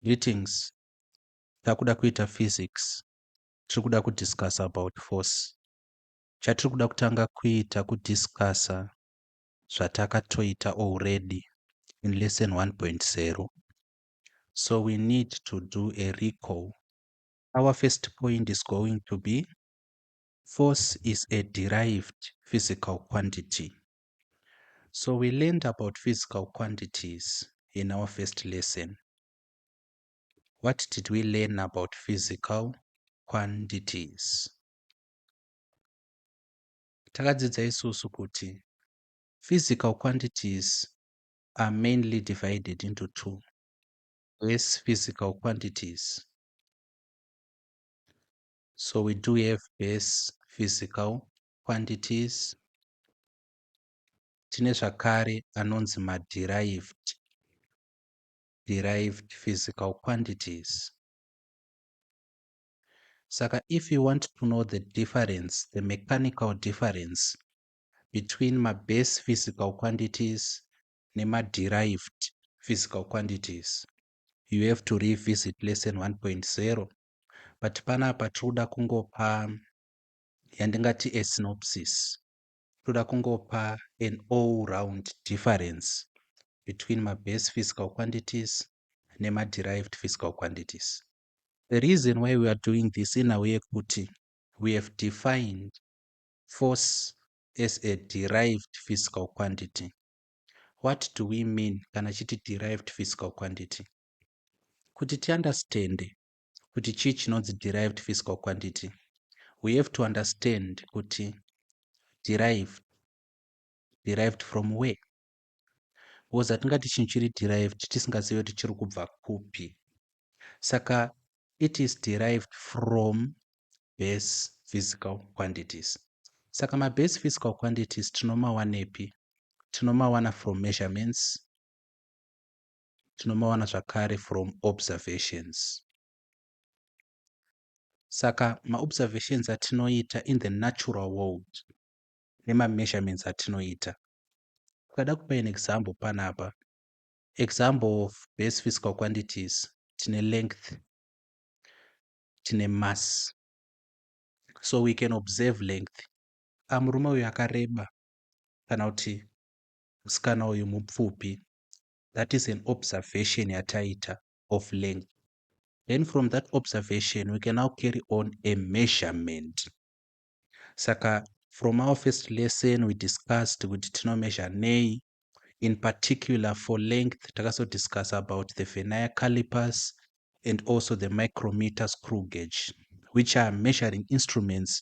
Greetings. Takuda kuita physics. Tiri kuda kudiscuss about force. Chatiri kuda kutanga kuita kudiscussa zvatakatoita already in lesson 1.0. So we need to do a recall. Our first point is going to be force is a derived physical quantity. So we learned about physical quantities in our first lesson. What did we learn about physical quantities? Takadzidza isusu kuti physical quantities are mainly divided into two. Base physical quantities. So we do have base physical quantities. Tine zvakare anonzi derived physical quantities. Saka if you want to know the difference, the mechanical difference between my base physical quantities and derived physical quantities, you have to revisit lesson 1.0. But panapa toda kungopa yandingati a synopsis. Toda kungopa an all-round difference between my base physical quantities and my derived physical quantities. The reason why we are doing this in a way kuti we have defined force as a derived physical quantity. What do we mean kana chiti derived physical quantity? Kuti tiunderstand kuti chii chinonzi derived physical quantity, we have to understand kuti derived from where? Because hatingati chinhu chiri derived tisingazivi kuti chiri kubva kupi. Saka it is derived from base physical quantities. Saka ma base physical quantities tinomawanepi? Tinomawana from measurements, tinomawana zvakare from observations. Saka ma-observations atinoita in the natural world nema-measurements atinoita. Ukada kupa an example panapa, example of base physical quantities, tine length, tine mass. So we can observe length. Murume uyu akareba kana kuti musikana uyu mupfupi. That is an observation yataita of length. Then from that observation, we can now carry on a measurement. Saka, from our first lesson, we discussed kuti tino measure nei. In particular, for length, takaso discuss about the vernier calipers and also the micrometer screw gauge, which are measuring instruments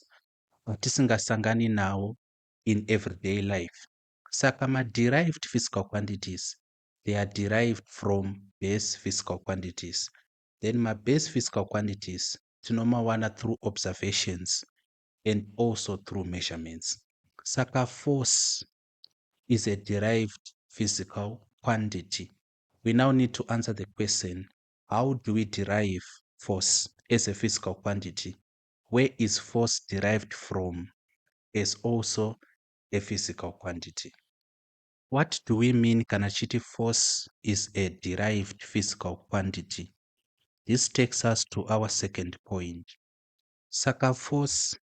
tisingasangani nawo in everyday life. Saka ma derived physical quantities, they are derived from base physical quantities. Then my base physical quantities tinomawana through observations and also through measurements. Saka force is a derived physical quantity. We now need to answer the question, how do we derive force as a physical quantity? Where is force derived from as also a physical quantity? What do we mean kana chiti force is a derived physical quantity? This takes us to our second point. Saka force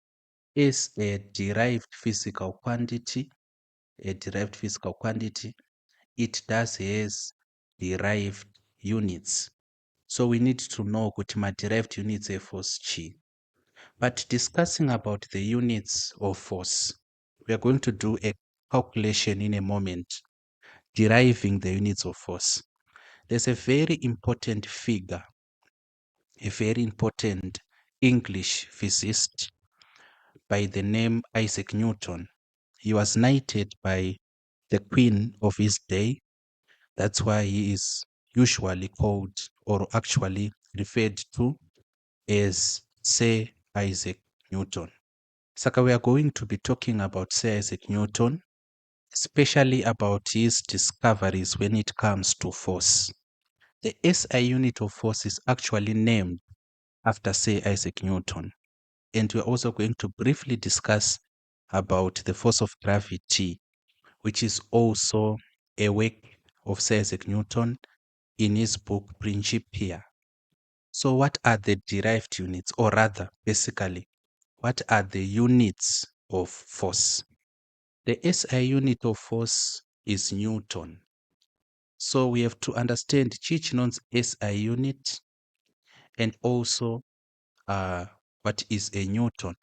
is a derived physical quantity. A derived physical quantity. It does has derived units. So we need to know kuti ma derived units of force chi. But discussing about the units of force, we are going to do a calculation in a moment, deriving the units of force. There's a very important figure, a very important English physicist by the name Isaac Newton. He was knighted by the queen of his day. That's why he is usually called or actually referred to as Sir Isaac Newton. Saka we are going to be talking about Sir Isaac Newton, especially about his discoveries when it comes to force. The SI unit of force is actually named after Sir Isaac Newton. And we're also going to briefly discuss about the force of gravity, which is also a work of Sir Isaac Newton in his book Principia. So what are the derived units, or rather, basically, what are the units of force? The SI unit of force is Newton. So we have to understand Chichinon's SI unit and also what is a Newton.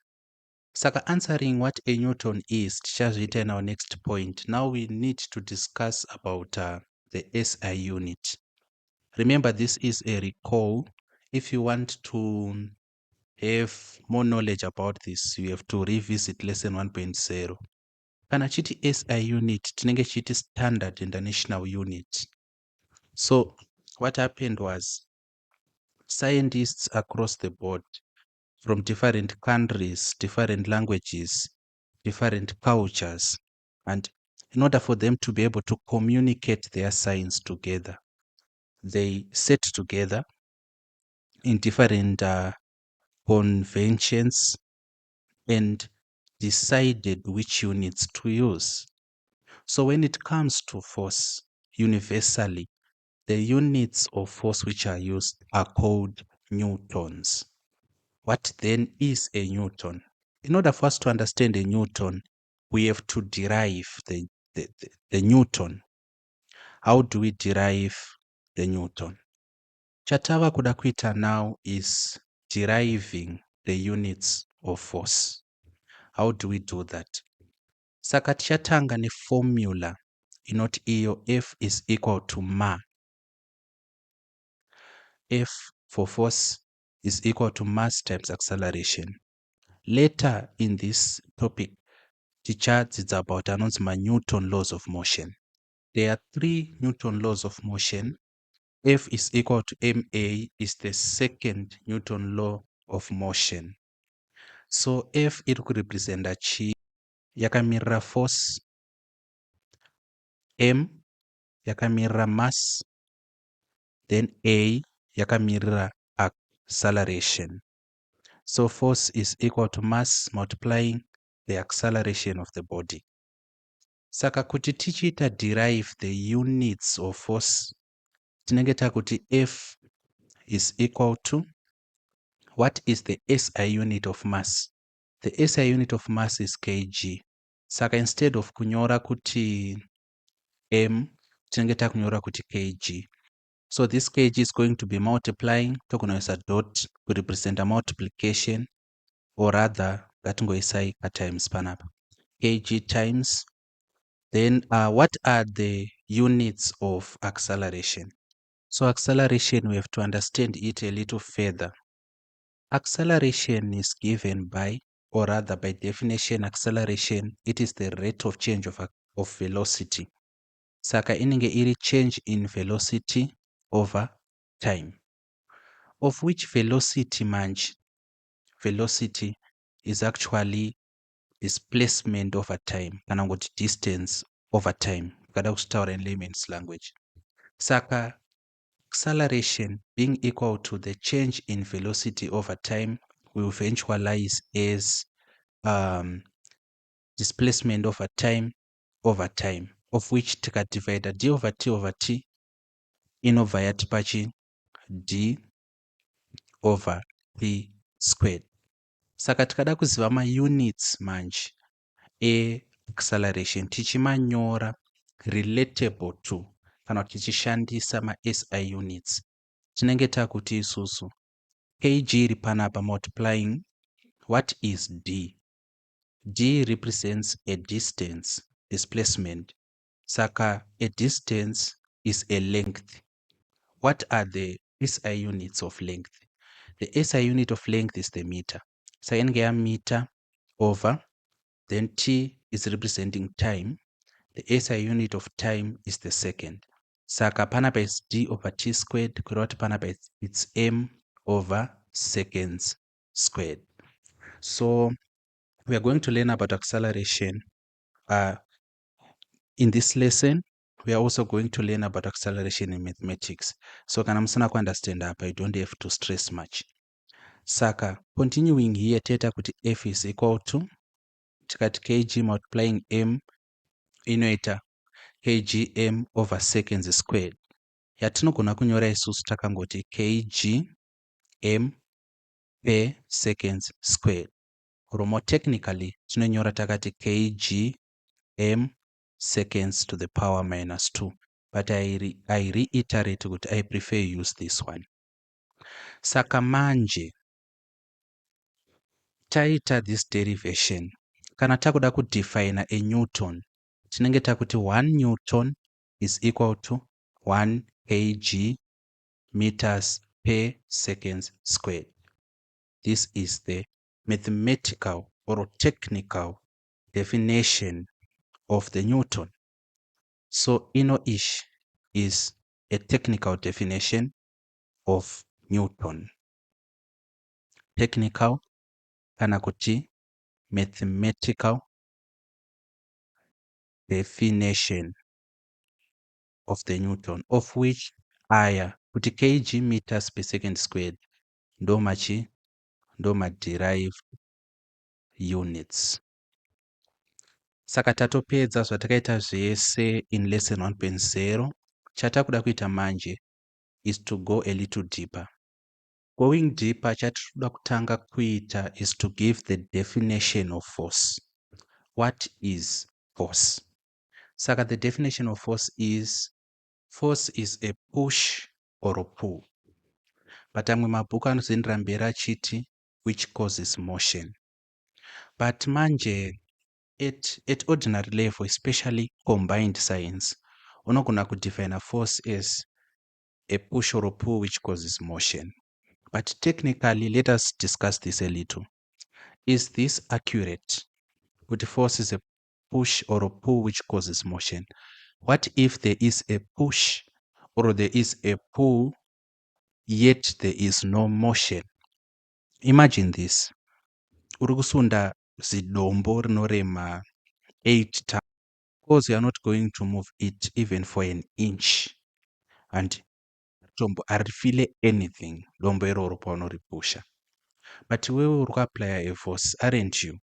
Saka answering what a Newton is, tichazviita in our next point. Now we need to discuss about the SI unit. Remember, this is a recall. If you want to have more knowledge about this, you have to revisit lesson 1.0. Kana chiti SI unit, tinenge chiti standard international unit. So what happened was scientists across the board from different countries, different languages, different cultures, and in order for them to be able to communicate their science together, they sat together in different conventions and decided which units to use. So when it comes to force, universally, the units of force which are used are called newtons. What then is a newton? In order for us to understand a newton, we have to derive the newton. How do we derive the newton? Chatava kuda kuita now is deriving the units of force. How do we do that? Saka tichatanga ne formula inoti iyo F is equal to ma. F for force is equal to mass times acceleration. Later in this topic, it's about my Newton laws of motion. There are 3 Newton laws of motion. F is equal to ma is the second Newton law of motion. So F iri kurepresenta chi yakamirira force, m yakamirira mass, then a yakamirira acceleration. So force is equal to mass multiplying the acceleration of the body. Saka kuti tichiita derive the units of force, tinenge takuti F is equal to, what is the SI unit of mass? The SI unit of mass is kg. Saka instead of kunyora kuti m, tinenge takunyora kuti kg. So this kg is going to be multiplying, tokunoisa dot to represent a multiplication, or rather ngatingoisai a times panapa. Kg times, then what are the units of acceleration? So acceleration, we have to understand it a little further. Acceleration is given by, or rather by definition, acceleration, it is the rate of change of velocity. Saka inenge iri change in velocity over time. Of which velocity manje? Velocity is actually displacement over time, kana ngoti distance over time. Kada kusitaura in layman's language. Saka acceleration being equal to the change in velocity over time will eventualize as displacement over time, of which tikadivide d over t inobva yatipa chi d over t squared. Saka tikada kuziva maunits manje acceleration tichimanyora relatable to kana kuti tichishandisa ma-SI units, tinenge takuti isusu kg iri panapa multiplying what is d. D represents a distance, displacement. Saka a distance is a length. What are the SI units of length? The SI unit of length is the meter. So inge meter over, then t is representing time. The SI unit of time is the second. Saka panapa is d over t squared, kuroti panapa it's m over seconds squared. So we are going to learn about acceleration. In this lesson, we are also going to learn about acceleration in mathematics. So kana musina ku understand apa, you don't have to stress much. Saka continuing here, teta kuti F is equal to tikati kg multiplying m inoita kgm over seconds squared. Yatinogona kunyora isusu takangoti kg m per seconds squared. Or more technically, tinonyora takati kg m seconds to the power minus 2. But I reiterate that I prefer use this one. Saka manje taita this derivation, kana takuda kudefine a newton, tinenge takuti 1 newton is equal to 1 kg meters per seconds squared. This is the mathematical or technical definition of the Newton. So ino-ish is a technical definition of Newton. Technical kana kuti mathematical definition of the Newton, of which aya kuti kg meters per second squared ndo ma derived units. Saka tatopedza zvatakaita zvese in lesson 1.0. Chatakuda kuita manje is to go a little deeper. Going deeper, chatikuda kutanga kuita is to give the definition of force. What is force? Saka the definition of force is a push or a pull. But amwe mabhuku anozoendera mberi achiti which causes motion. But manje at ordinary level, especially combined science, unogona kudefine a force as a push or a pull which causes motion. But technically, let us discuss this a little. Is this accurate? Would force is a push or a pull which causes motion? What if there is a push or there is a pull, yet there is no motion? Imagine this. Uri kusunda zidombo rinorema 8 times. Because you are not going to move it even for an inch. And dombo arifile anything. Dombo iroro paunoripusha. But wewe uri kuapply a force, aren't you?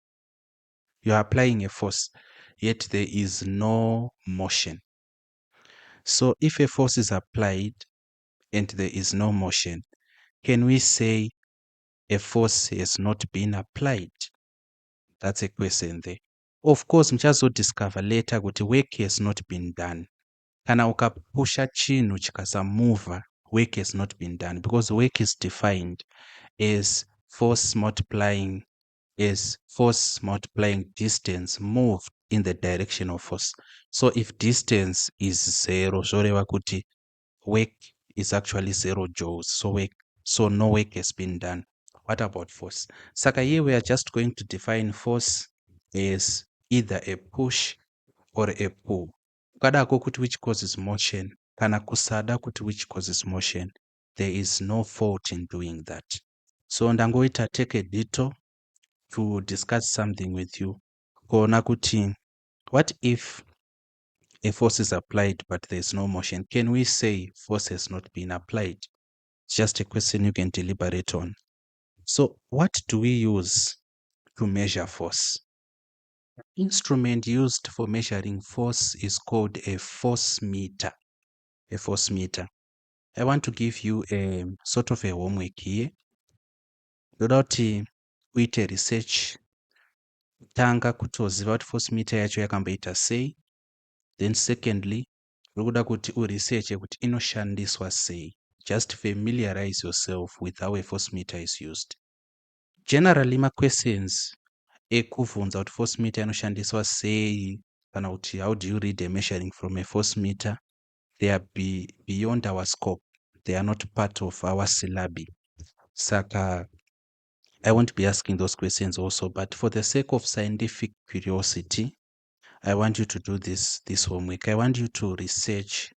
You are applying a force, yet there is no motion. So if a force is applied and there is no motion, can we say a force has not been applied? That's a question there. Of course, discover later kuti work has not been done. Kana ukapusha chinhu chikasamova, work has not been done, because work is defined as force multiplying distance moved in the direction of force. So if distance is 0, zvoreva kuti work is actually 0 joules. So no work has been done. What about force? Saka here we are just going to define force as either a push or a pull. Ukadako kuti which causes motion, kana kusada kuti which causes motion, there is no fault in doing that. So ndangoita take a detour to discuss something with you. Kuona kuti, what if a force is applied but there is no motion? Can we say force has not been applied? It's just a question you can deliberate on. So what do we use to measure force? The instrument used for measuring force is called a force meter. A force meter. I want to give you a sort of a homework here. Without uite research, tanga kutoziva kuti force meter yacho yakamboita sei. Then secondly, urikuda kuti uresearche kuti inoshandiswa sei. Just familiarize yourself with how a force meter is used. Generally, my questions ekuvhunza kuti force meter inoshandiswa sei, kana kuti how do you read a measuring from a force meter, they are beyond our scope. They are not part of our syllabi. Saka, I won't be asking those questions also, but for the sake of scientific curiosity, I want you to do this homework. I want you to research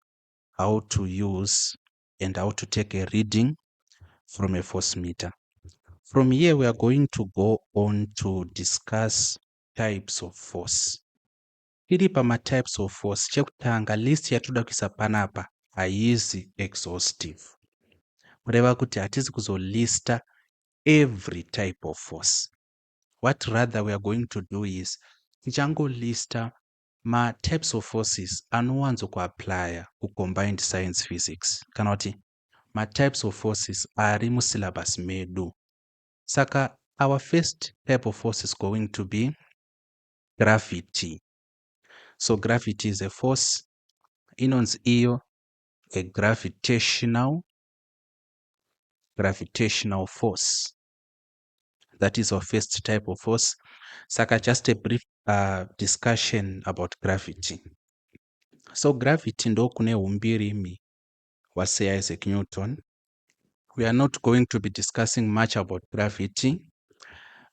how to use and how to take a reading from a force meter. From here, we are going to go on to discuss types of force. Tiri pama types of force, chekutanga list yatoda kuisa panapa haizi exhaustive. Kureva kuti hatizi kuzolista every type of force. What rather we are going to do is tichangolista ma types of forces anowanzo kuapply ku combined science physics. Kana kuti ma-types of forces ari musyllabus medu. Saka our first type of force is going to be gravity. So gravity is a force inonzi iyo a gravitational force. That is our first type of force. Saka just a brief discussion about gravity. So gravity ndo kune umbirimi waSir Isaac Newton. We are not going to be discussing much about gravity,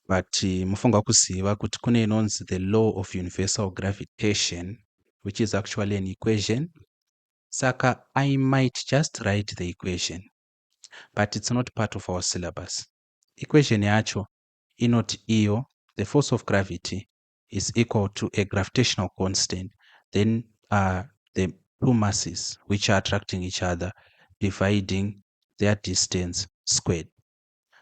but mufunga kuziva kuti kune inonzi the law of universal gravitation, which is actually an equation. Saka I might just write the equation, but it's not part of our syllabus. Equation yacho inoti iyo, the force of gravity is equal to a gravitational constant, then the two masses which are attracting each other dividing their distance squared.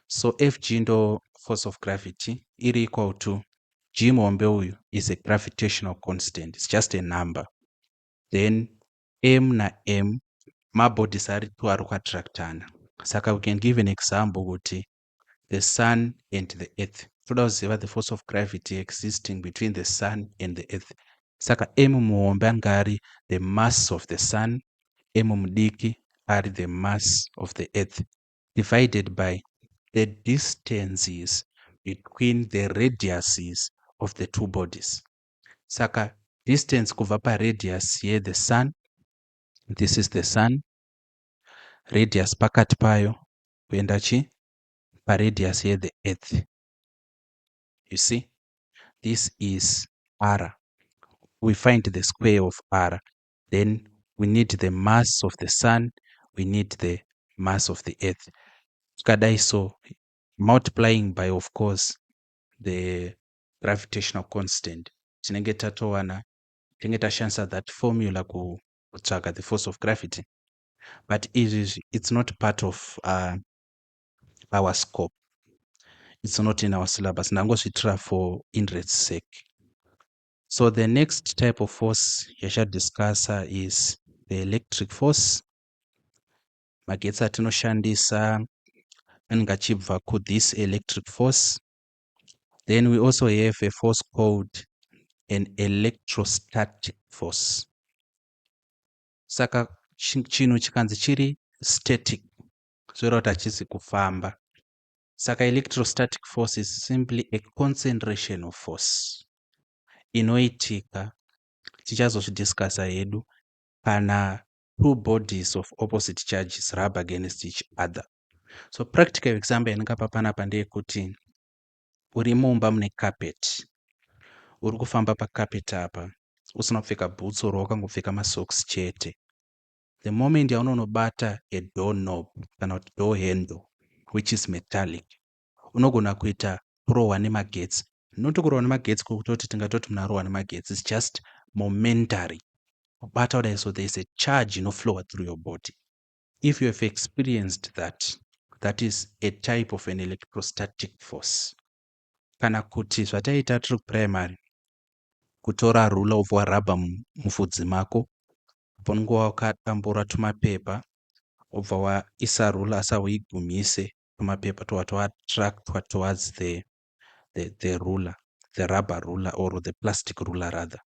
So Fg ndo force of gravity iri equal to G mombe uyu is a gravitational constant, it's just a number. Then M na M mabodies ari two ari kuattractana. Saka we can give an example kuti the sun and the earth. Toda kuziva the force of gravity existing between the sun and the earth. Saka M muhombe anga ari the mass of the sun, M mudiki ari the mass of the earth, divided by the distances between the radiuses of the two bodies. Saka distance kubva paradius here the sun, this is the sun, radius pakati payo kuenda chi paradius here the earth. You see, this is r. We find the square of r. Then we need the mass of the sun, we need the mass of the earth. Kadai so multiplying by, of course, the gravitational constant. Tinenge tatowana, tinenge tashandisa that formula kutsvaga the force of gravity. But it's not part of our scope. It's not in our syllabus. Nangozvitira for interest's sake. So the next type of force yasha discussa is the electric force. Magetsi atinoshandisa anenge achibva this electric force. Then we also have a force called an electrostatic force. Saka chinhu chikanzi chiri static, zvoreva kuti hachisi kufamba. Saka electrostatic force is simply a concentration of force inoitika, tichazozvidiscussa hedu, kana two bodies of opposite charges rub against each other. So practical example yandingapa panapa ndeyekuti uri mumba mune carpet, uri kufamba pacarpet apa usina kupfeka boots or wakangopfeka masocks chete. The moment yaunonobata a door knob kana kuti door handle which is metallic, unogona kuita kurohwa nemagetsi. Not kurohwa nemagetsi kwekutoti tingatoti munhu arohwa nemagetsi, it's just momentary. Kubata kudai, so there is a charge inoflow through your body. If you have experienced that, that is a type of an electrostatic force. Kana kuti zvataita tiri kuprimary, kutora rula obva warabha mupfudzi mako, ponenge wakadambura tumapepa obva waisa rula asi hauigumise tumapepa tobva toattractwa towards the ruler, the rubber ruler or the plastic ruler rather.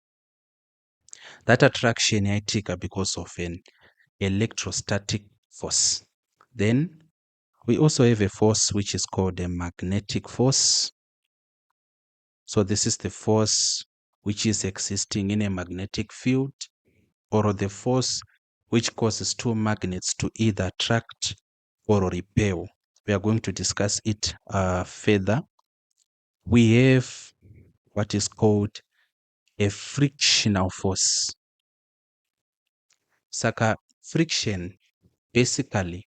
That attraction yaitika because of an electrostatic force. Then we also have a force which is called a magnetic force. So this is the force which is existing in a magnetic field, or the force which causes two magnets to either attract or repel. We are going to discuss it further. We have what is called a frictional force. Saka friction, basically,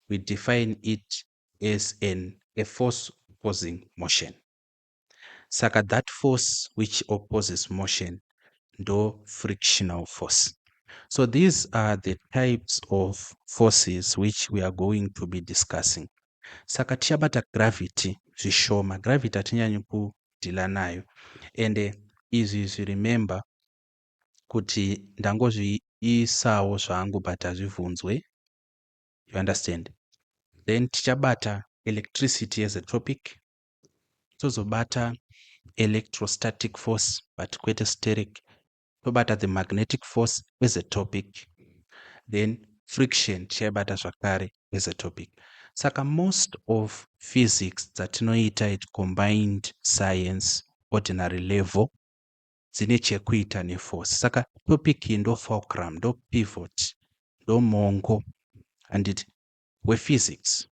we define it as a force opposing motion. Saka that force which opposes motion, ndo frictional force. So these are the types of forces which we are going to be discussing. Saka tichabata gravity zvishoma. Gravity hatinyanyi kudhila nayo. And izvi remember kuti ndangozviisawo zvangu but hazvibvunzwe. You understand? Then tichabata electricity as a topic, tozobata electrostatic force but kwete steric, tobata the magnetic force as a topic, then friction tichaibata zvakare as a topic. Saka most of physics dzatinoita at combined science ordinary level dzine chekuita neforce. Saka topic iyi ndo fulcrum, ndo pivot, ndo mongo and wephysics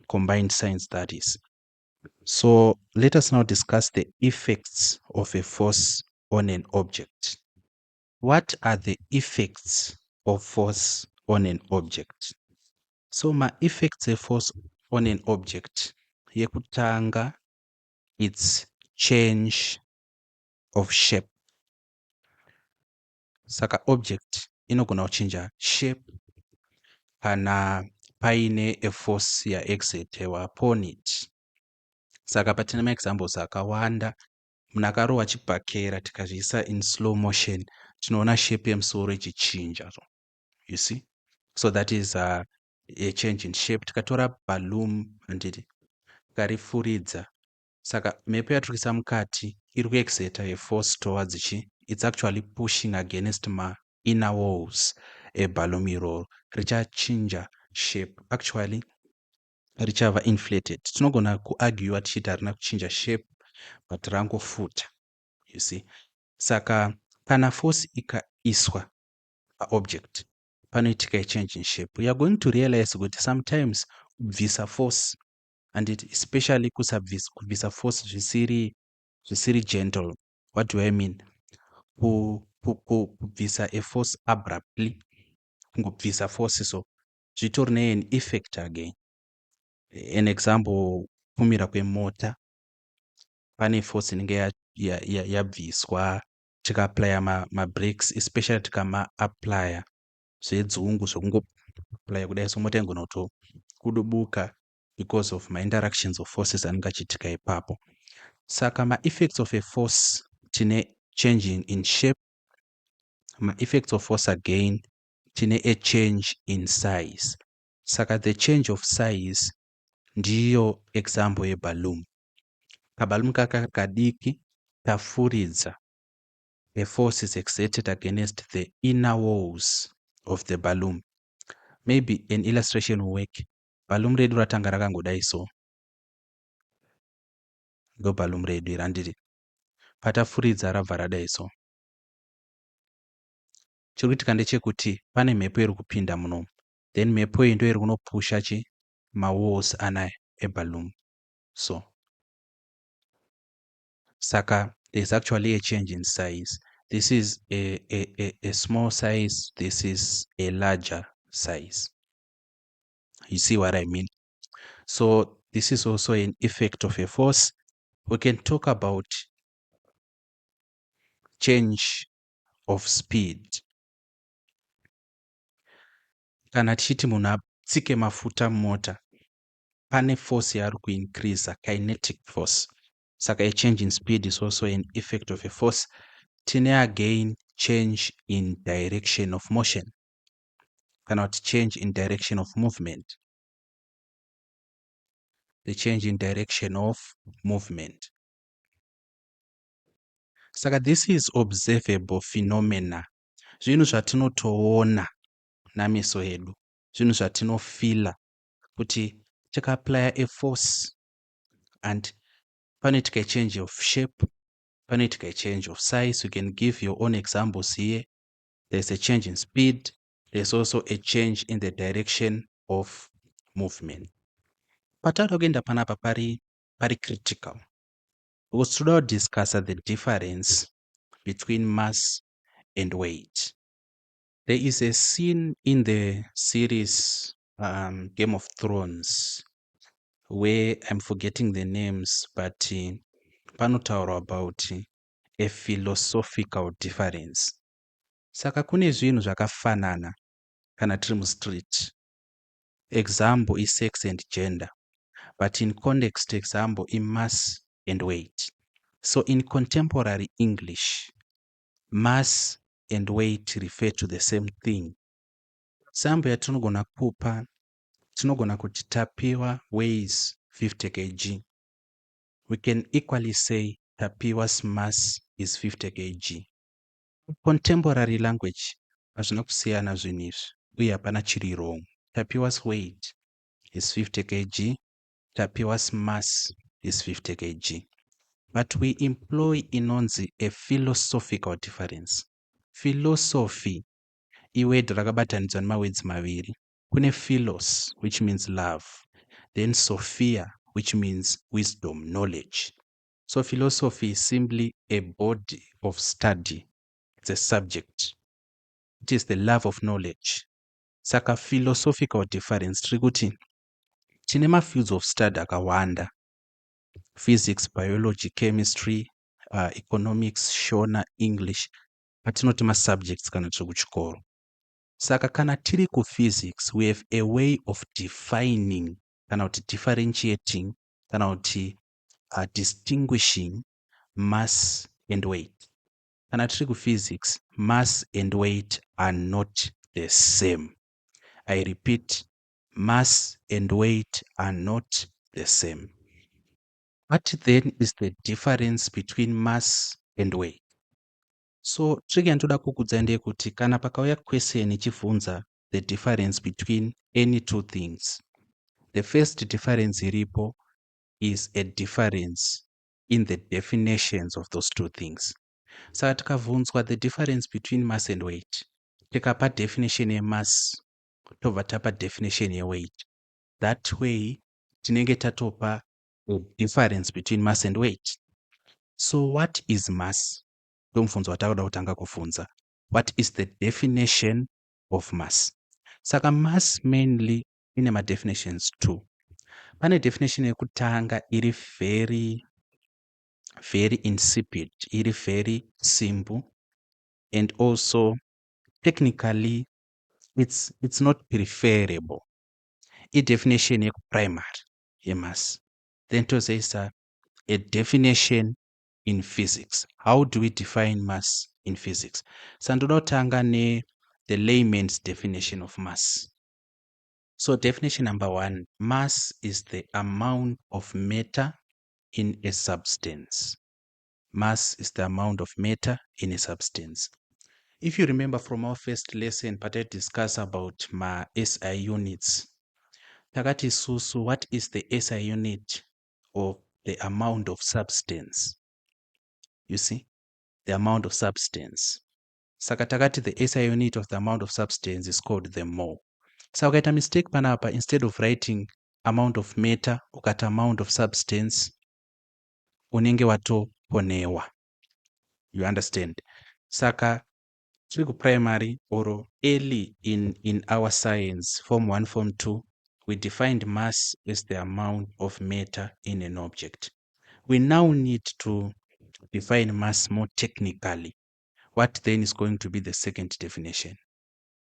combined science, that is. So let us now discuss the effects of a force on an object. What are the effects of force on an object? So my effects of force on an object, yekutanga, it's change of shape. Saka object inogona kuchinja shape kana paine a force yaexertewa upon it. Saka patine maexamples akawanda. Munhu akarohwa chibhakera tikazviisa in slow motion tinoona shape yemusoro ichichinja. You see? So that is a change in shape. Tikatora balloon handiti tikarifuridza, saka mhepo yatiri kuisa mukati iri kuexerta a force towards chi, it's actually pushing against ma inner walls eballoon iroro, richachinja shape, actually richava inflated. Tinogona kuargue tichiti harina kuchinja shape but rangofuta. You see? Saka kana force ikaiswa paobject panoitika a change in shape. We are going to realize kuti sometimes kubvisa force, and especially kubvisa force zvisiri gentle. What do I mean? Kubvisa a force abruptly, kungobvisa force so zvitori an effect again. An example, kumira kwemota, pane force inenge yabviswa tikaaplya mabrakes, especially tikama-aplya zvedzungu zvokungoplya kudai, so mota inogona kutokudubuka because of ma-interactions of forces anenge achiitika ipapo. Saka ma-effects of a force tine changing in shape, ma-effects of force again tine a change in size. Saka the change of size ndiyo example yeballoon. Kaballoon kaka kadiki tafuridza, a force is exerted against the inner walls of the balloon. Maybe an illustration will work. Balloon redu ratanga rakangodai so, ndo balloon redu iri handiti, patafuridza rabva radai so. Chiri kuitika ndechekuti pane mhepo iri kupinda munomu, then mhepo iyi ndo iri kunopusha chi mawalls anaya eballoon so. Saka there's actually a change in size. This is a small size, this is a larger size. You see what I mean? So this is also an effect of a force. We can talk about change of speed. Kana tichiti munhu atsike mafuta mumota, pane force yaari kuincrease, kinetic force. Saka a change in speed is also an effect of a force. Tine again change in direction of motion, cannot change in direction of movement. The change in direction of movement. Saka this is observable phenomena. Zvinhu zvatinotoona nameso edu, zvinhu zvatinofila kuti tikaaplya a force and panoitika a change of shape, panoitika a change of size. You can give your own examples here. There's a change in speed, there's also a change in the direction of movement. Patauda kuenda panapa pari critical, because toda kudiscussa the difference between mass and weight. There is a scene in the series Game of Thrones where I'm forgetting the names, but panotaurwa about a philosophical difference. Saka kune zvinhu zvakafanana kana tiri mustreet. Example is sex and gender, but in context example is mass and weight. So in contemporary English, mass and weight refer to the same thing. Example yatinogona kupa tinogona kuti Tapiwa weighs 50 kg. We can equally say Tapiwa's mass is 50 kg. Contemporary language hazvina kusiyana zvinhu izvi uye hapana chiri wrong. Tapiwa's weight is 50 kg. Tapiwa's mass is 50 kg. But we employ inonzi a philosophical difference. Philosophy iword rakabatanidzwa nemawords maviri. Kune philos, which means love, then sophia, which means wisdom, knowledge. So philosophy is simply a body of study. It's a subject. It is the love of knowledge. Saka philosophical difference tiri kuti tine mafields of study akawanda: physics, biology, chemistry, economics, shona, English, atinoti masubjects kana tiri kuchikoro. Saka kana tiri kuphysics, we have a way of defining kana kuti differentiating kana kuti distinguishing mass and weight. Kana tiri kuphysics, mass and weight are not the same. I repeat, mass and weight are not the same. What then is the difference between mass and weight? So trick yandoda kukuudza ndeyekuti kana pakauya question ichibvunza the difference between any two things, the first difference iripo is a difference in the definitions of those two things. Saka tikabvunzwa the difference between mass and weight, tikapa definition yemass tobva tapa definition yeweight, that way tinenge tatopa a difference between mass and weight. So what is mass? Ndomubvunzo watakuda kutanga kubvunza. What is the definition of mass? Saka mass mainly ine madefinitions two. Pane definition yekutanga iri very insipid, iri very simple, and also technically it's not preferable. I-definition yekuprimary yemass. Then tozoisa a definition in physics. How do we define mass in physics? Sandoda kutanga the layman's definition of mass. So definition number one, mass is the amount of matter in a substance. Mass is the amount of matter in a substance. If you remember from our first lesson, but I discuss about my SI units. Takati susu, what is the SI unit of the amount of substance? You see, the amount of substance. Saka takati the SI unit of the amount of substance is called the mole. So ukaita mistake panapa, instead of writing amount of matter, ukata amount of substance, unenge watoponewa. You understand? Saka tiri kuprimary or early in our science, form 1, form 2, we defined mass as the amount of matter in an object. We now need to define mass more technically. What then is going to be the second definition?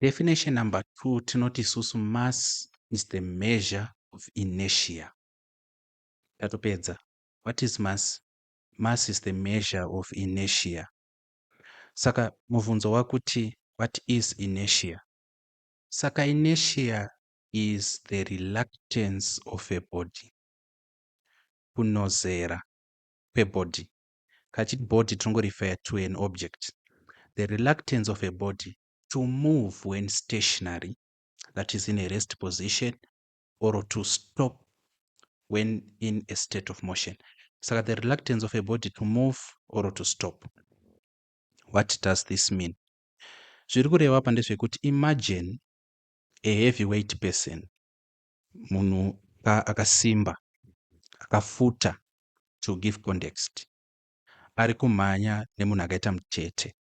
Definition number 2, tinoti isusu mass is the measure of inertia. Tatopedza. What is mass? Mass is the measure of inertia. Saka mubvunzo wakuti, what is inertia? Saka inertia is the reluctance of a body. Kunozera kwebody. Kachiti body tinongo refer to an object. The reluctance of a body to move when stationary, that is in a rest position, or to stop when in a state of motion. So the reluctance of a body to move or to stop. What does this mean? Zviri kureva apa ndezvekuti imagine a heavyweight person, munhu akasimba, akafuta, to give context, ari kumhanya nemunhu akaita mutete.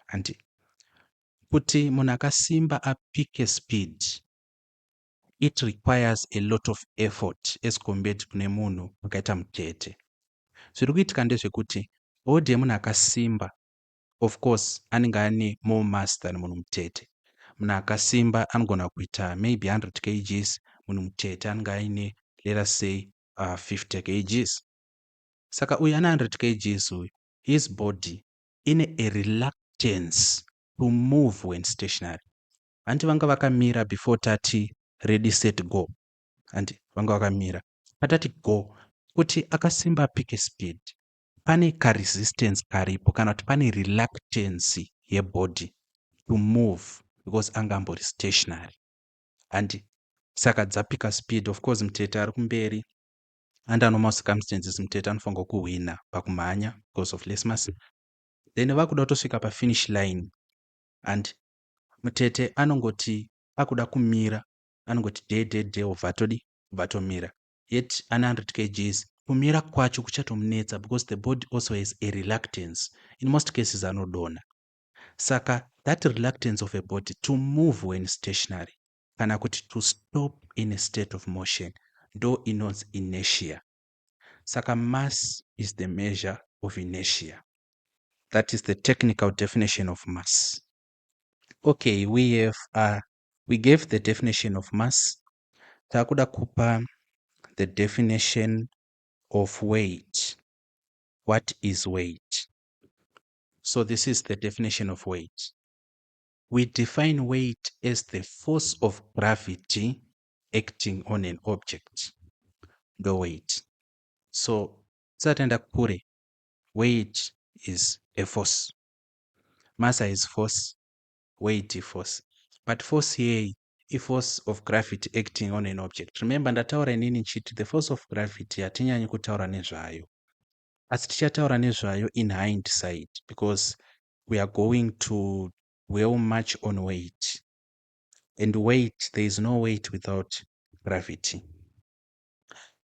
And kuti munhu akasimba apike speed, it requires a lot of effort as compared kune munhu akaita mutete. Zviri kuitika ndezvekuti body yemunhu akasimba, of course anenge ane more mass than munhu mutete. Munhu akasimba anogona kuita maybe 100 kgs, munhu mutete anenge aine, let us say 50 kgs. Saka uyu ane 100 kgs uyu, his body ine a reluctance to move when stationary. Vanti vanga vakamira before tati ready set go and vanga vakamira. Patati go kuti akasimba apike speed, pane karesistance karipo kana kuti pane reluctance yebody to move because angambori stationary. And saka dzapika speed, of course mutete ari kumberi under normal circumstances mutete anofanirwa kuhwina pakumhanya because of less mass. Then vakuda kutosvika pafinish line and mutete anongoti akuda kumira anongoti de vatodi vatomira, yet ane 100 kgs. Kumira kwacho kuchatomunetsa because the body also has a reluctance. In most cases anodonha. Saka that reluctance of a body to move when stationary kana kuti to stop in a state of motion ndo inonzi inertia. Saka mass is the measure of inertia. That is the technical definition of mass. Okay, we gave the definition of mass. Takuda kupa the definition of weight. What is weight? So this is the definition of weight. We define weight as the force of gravity acting on an object. The weight. So tsatenda kure, weight is a force. Mass is force, weight is force. But force here is force of gravity acting on an object. Remember ndataura inini nchiti the force of gravity hatinyanyi kutaura nezvayo. Asi tichataura nezvayo in hindsight because we are going to dwell much on weight. And weight, there is no weight without gravity.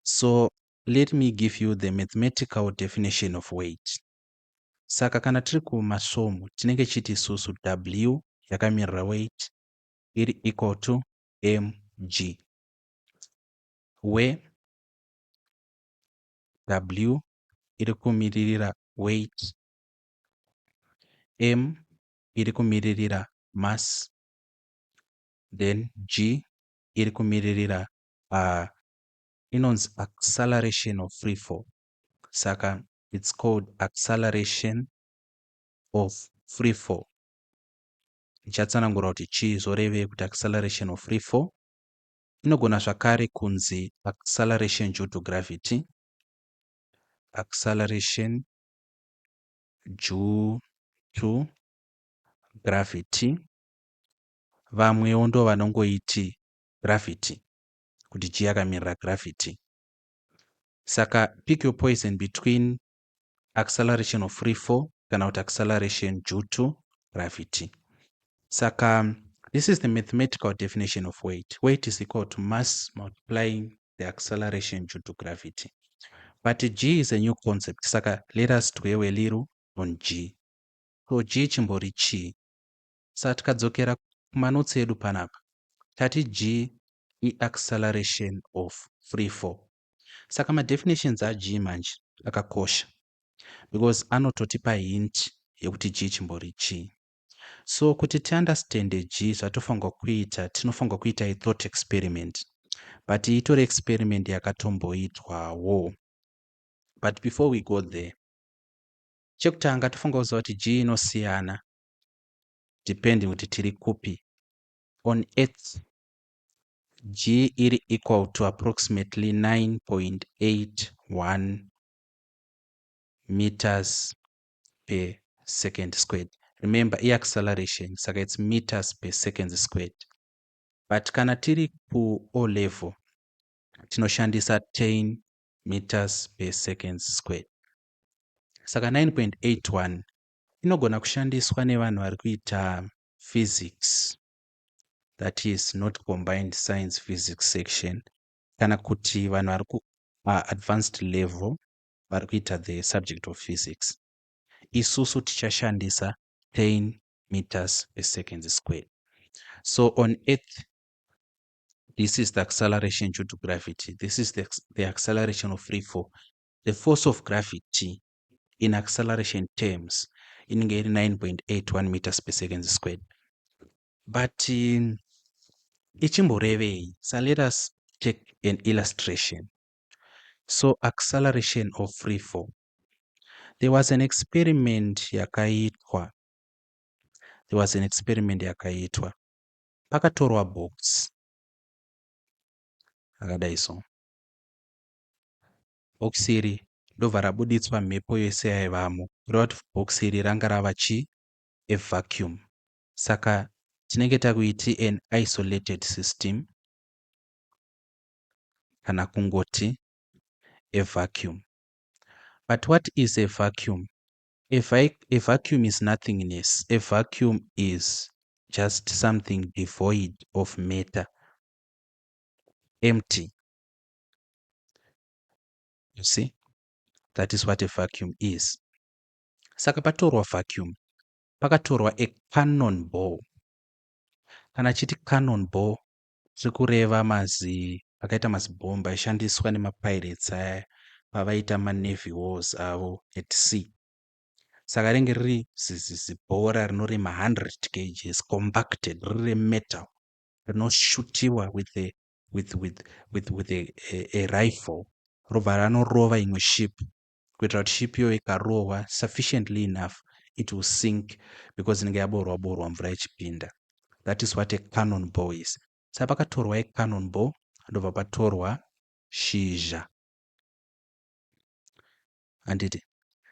So let me give you the mathematical definition of weight. Saka kana tiri kumasomo tinenge chiti isusu W yakamirira weight iri equal to mg, where W iri kumiririra weight, m iri kumiririra mass, then g iri kumiririra inonzi acceleration of free fall. Saka it's called acceleration of free fall. Nichatsanangura kuti chii zorevei kuti acceleration of free fall. Inogona zvakare kunzi acceleration due to gravity, acceleration due to gravity. Vamwewo ndo vanongoiti gravity kuti g yakamirira gravity. Saka pick your poison between acceleration of free fall kana kuti acceleration due to gravity. Saka this is the mathematical definition of weight. Weight is equal to mass multiplying the acceleration due to gravity. But g is a new concept. Saka let us dwell a little on g. So g chimbori chi. Saka tikadzokera kumanotsi edu panapa. Tati g acceleration of free fall. Saka definitions a g manje akakosha because anototipa hint yekuti g chimbori chi. So kuti understand g zvatofanirwa kuita, tinofanirwa kuita a thought experiment. But itori experiment yakatomboitwawo. But before we go there, chekutanga tofanirwa kuziva kuti g inosiyana depending kuti tiri kupi. On earth, g iri equal to approximately 9.81 meters per second squared. Remember, acceleration, saka it's meters per second squared. But kana tiri ku O level, tinoshandisa 10 meters per second squared. Saka 9.81 inogona kushandiswa nevanhu vari kuita physics, that is not combined science physics section, kana kuti vanhu vari ku advanced level vari kuita the subject of physics. Isusu tichashandisa 10 meters per second squared. So on earth, this is the acceleration due to gravity. This is the acceleration of free fall. The force of gravity in acceleration terms inenge iri 9.81 meters per second squared. But ichimborevei. So let us take an illustration. So acceleration of free fall. There was an experiment yakaitwa. Pakatorwa box. akadai so. Bhokisi iri ndobva rabuditswa mhepo yose yaivamo kureva kuti bhokisi iri ranga rava chii? Evacuum. Saka tinenge takuiti an isolated system kana kungoti evacuum. But what is a vacuum? A vacuum is nothingness. A vacuum is just something devoid of matter, empty. You see, that is what a vacuum is. Saka patorwa vacuum, pakatorwa a cannonball. Kana chiti cannonball, tiri kureva akaita mazibhomba aishandiswa nemapirates aya pavaita manavy wars avo at sea. Saka ringe riri zibhora rinorema 100 kgs compacted, riri remetal, rinoshutiwa with a rifle, robva ranorova imwe ship kuitira kuti ship iyo ikarohwa sufficiently enough it will sink because inenge yaborwa mvura ichipinda. That is what a cannonball is. Saka pakatorwa a cannonball ndobva patorwa shizha. Handiti?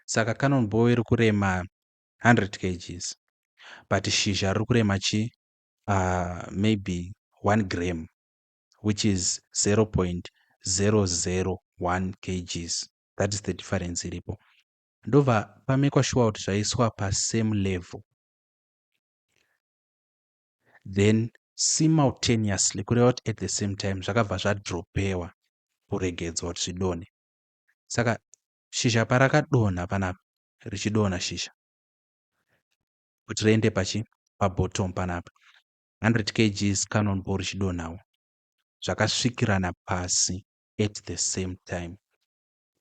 Saka cannonball iri kurema 100 kgs but shizha riri kurema maybe 1 gram, which is 0.001 kgs. That is the difference iripo. Ndobva pamekwa sure kuti zvaiswa pasame level, then simultaneously kureva kuti at the same time zvakabva zvadropewa kuregedzwa kuti zvidonhe. Saka shizha parakadonha panapa, richidonha shizha kuti riende pabottom panapa, 100 kgs cannonball richidonhawo zvakasvikirana pasi at the same time.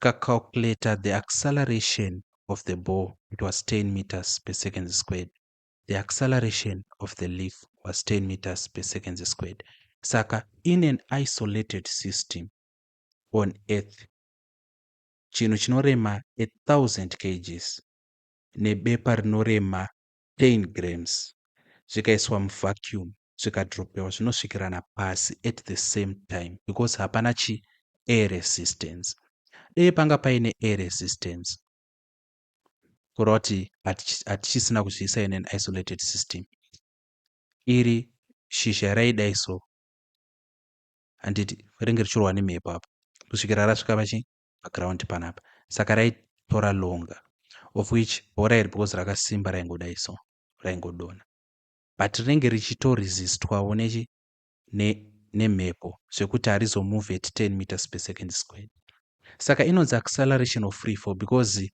Calculate the acceleration of the ball, it was 10 meters per second squared. The acceleration of the leaf was 10 meters per second squared. Saka in an isolated system on earth, chinhu chinorema 1000 kgs nebepa rinorema 10 grams zvikaiswa muvacuum zvikadropewa zvinosvikirana pasi at the same time because hapana air resistance. Dei panga paine air resistance, kureva kuti hatichisina kuzviisa in an isolated system, iri shizha raidai so, handiti ringe richirwa nemhepo apa kusvikira rasvika paground panapa. Saka raitora longer, of which bhora iri because rakasimba raingodai so, raingodonha, but rinenge richitoresistwawo nemhepo zvekuti harizomove at 10 meters per second squared. Saka inonzi acceleration of free fall because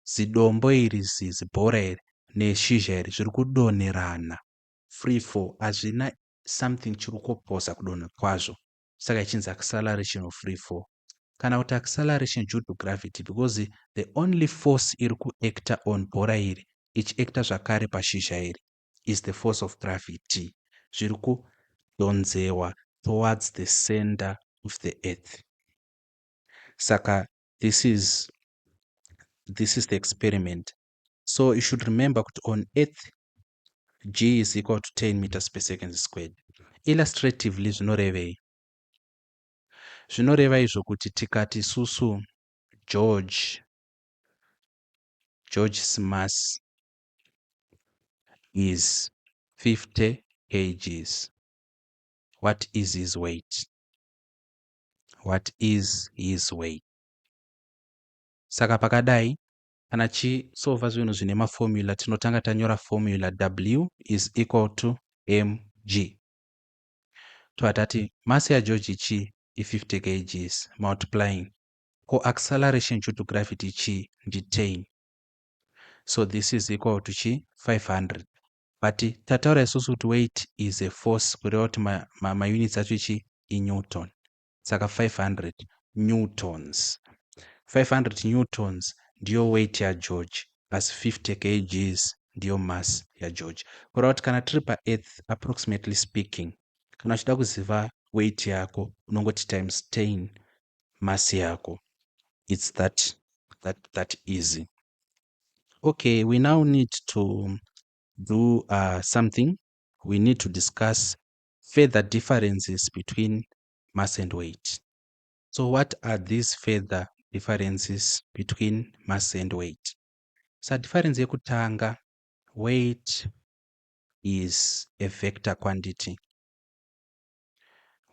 zidombo iri zibhora iri neshizha iri zviri kudonherana free fall, hazvina something chiri kupoza kudonha kwazvo. Saka ichinzi acceleration of free fall kana kuti acceleration due to gravity because the only force iri kuacta on bhora iri ichiacta zvakare pashizha iri is the force of gravity, zviri kudonzewa towards the center of the earth. Saka this is the experiment. So you should remember that on earth g is equal to 10 meters per second squared. Illustratively zvinorevei? Zvinoreva izvo kuti tikati susu George's mass is 50 kgs. What is his weight? What is his weight? Saka pakadai, kana chisolva zvinhu zvine maformula, tinotanga tanyora formula W is equal to mg. Toatati mass yaGeorge chi i50 kgs multiplying co-acceleration due to gravity chi ndi10. So this is equal to chi 500. But tataura isusu kuti weight is a force, kureva kuti maunits acho chi iNewton. Saka 500 newtons. 500 newtons ndiyo weight yaGeorge as 50 kgs ndiyo mass yaGeorge. Kureva kuti kana tiri paearth approximately speaking, kana uchida kuziva weight yako unongoti times 10 mass yako. It's that easy. Okay, we now need to do something. We need to discuss further differences between mass and weight. So what are these further differences between mass and weight? So difference yekutanga, weight is a vector quantity.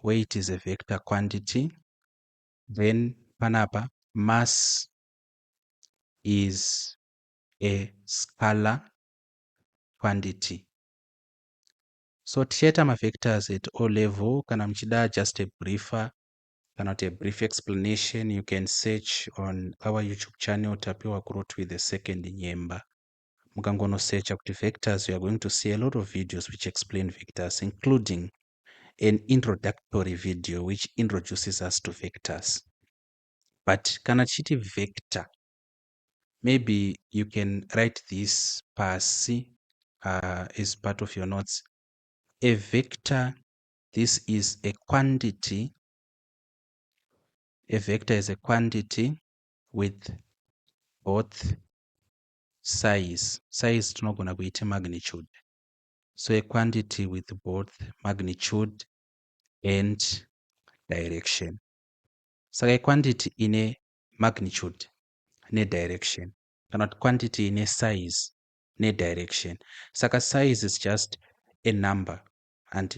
Weight is a vector quantity. Then panapa, mass is a scalar quantity. So tichaita mavectors at O level, kana muchida just a briefer, kana a brief explanation, you can search on our YouTube channel tapiwa growth with the second nyemba. Mukangonosearcha kuti vectors, you are going to see a lot of videos which explain vectors, including an introductory video which introduces us to vectors. But kana chiti vector, maybe you can write this pasi as part of your notes. A vector, this is a quantity. A vector is a quantity with both size. Size tinogona kuita magnitude. So a quantity with both magnitude and direction. So a quantity in a magnitude ne direction. Cannot quantity in a size ne direction. Saka size is just a number, and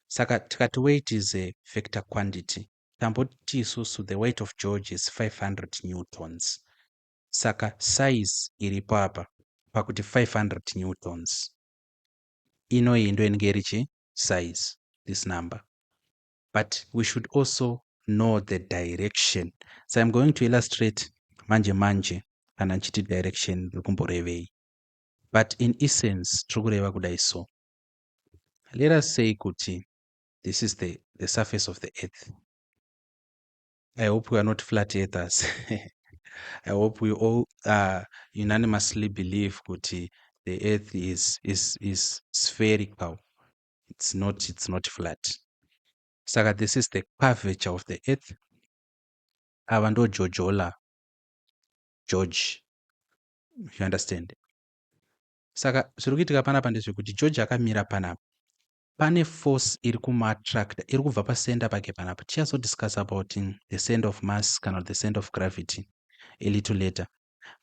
saka tikati weight is a vector quantity. Tamboti isusu the weight of George is 500 newtons. Saka size iripo apa pakuti 500 newtons. Ino indo engerichi size, this number. But we should also know the direction. So I'm going to illustrate manje kana nchiti direction rikumborevei. But in essence, tirikureva kudai so. Let us say kuti this is the surface of the earth. I hope we are not flat earthers. I hope we all unanimously believe kuti the earth is spherical. It's not flat. Saka this is the curvature of the earth. Ava ndo jojola George. You understand? Saka zviri kuitika panapa ndezvekuti George akamira panapa. Pane force iri kumaattracta, iri kubva pasenda pake panapa. Tichazodiscuss about the center of mass kana the center of gravity a little later.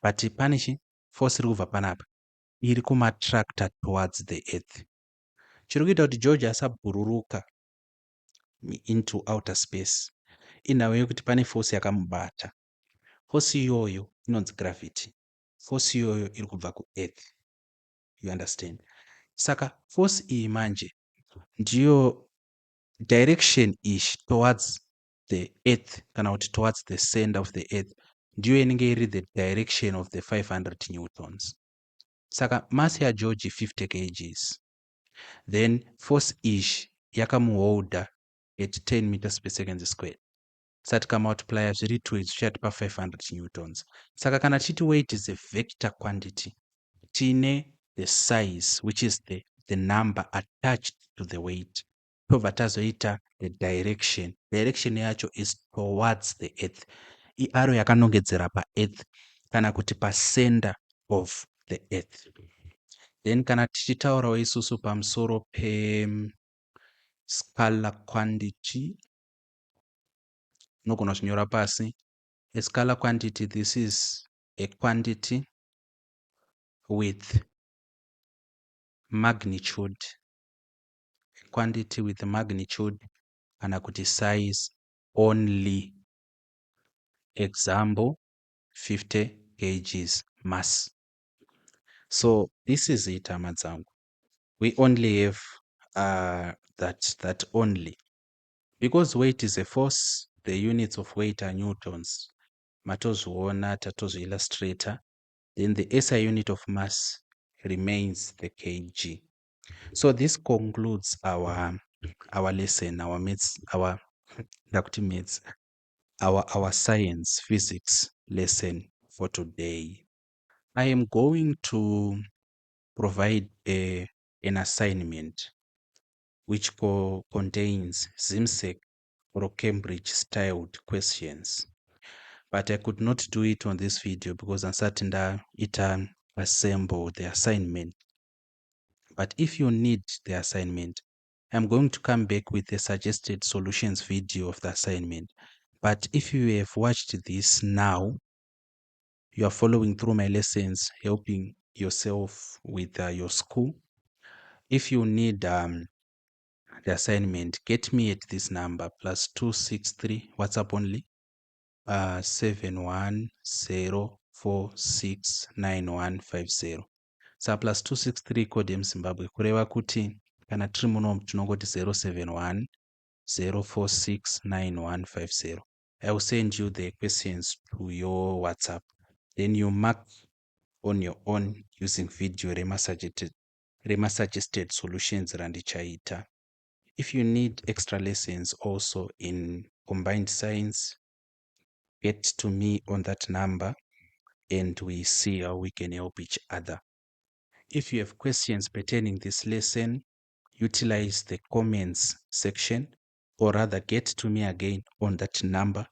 But pane force iri kubva panapa iri kumaattracta towards the earth. Chiri kuita kuti George asabhururuka into outer space inhau yekuti pane force yakamubata. Force iyoyo inonzi gravity. Force iyoyo iri kubva kuearth. You understand? Saka force iyi manje ndiyo direction ish towards the earth kana kuti towards the center of the earth ndiyo inenge iri the direction of the 500 newtons. Saka mass yaGeorge 50 kgs. Then force ish yakamuholda at 10 meters per second squared. Saka tikamultiply zviri 2 zvichatipa 500 newtons. Saka kana tichiti weight is a vector quantity, tine the size which is the number attached to the weight. Tobva tazoita the direction. Direction yacho is towards the earth. Iaro yakanongedzera paearth kana kuti pacenter of the earth. Then kana tichitaurawo isusu pamusoro scalar quantity, nogona zvinyora pasi. A scalar quantity, this is a quantity with magnitude. A quantity with magnitude kana kuti size only. Example 50 kgs mass. So this is it, amadzangu. We only have that only. Because weight is a force, the units of weight are newtons. Matozviona tatozviillustrator. Then the SI unit of mass remains the kg. So this concludes our lesson, our maths, our science, physics lesson for today. I am going to provide an assignment which contains ZIMSEC or Cambridge styled questions. But I could not do it on this video because unsatenda it assemble the assignment. But if you need the assignment, I'm going to come back with a suggested solutions video of the assignment. But if you have watched this now, you are following through my lessons, helping yourself with your school. If you need the assignment, get me at this number +263 WhatsApp only 7104699150. Sa +263 code yemuZimbabwe kureva kuti kana tiri muno tinongoti 071 0469150. I will send you the questions to your WhatsApp. Then you mark on your own using video rema suggested solutions randichaita. If you need extra lessons also in combined science, get to me on that number and we see how we can help each other. If you have questions pertaining this lesson, utilize the comments section, or rather get to me again on that number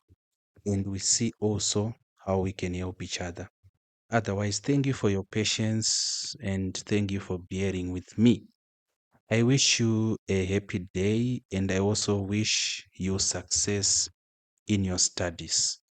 and we see also how we can help each other. Otherwise, thank you for your patience and thank you for bearing with me. I wish you a happy day and I also wish you success in your studies.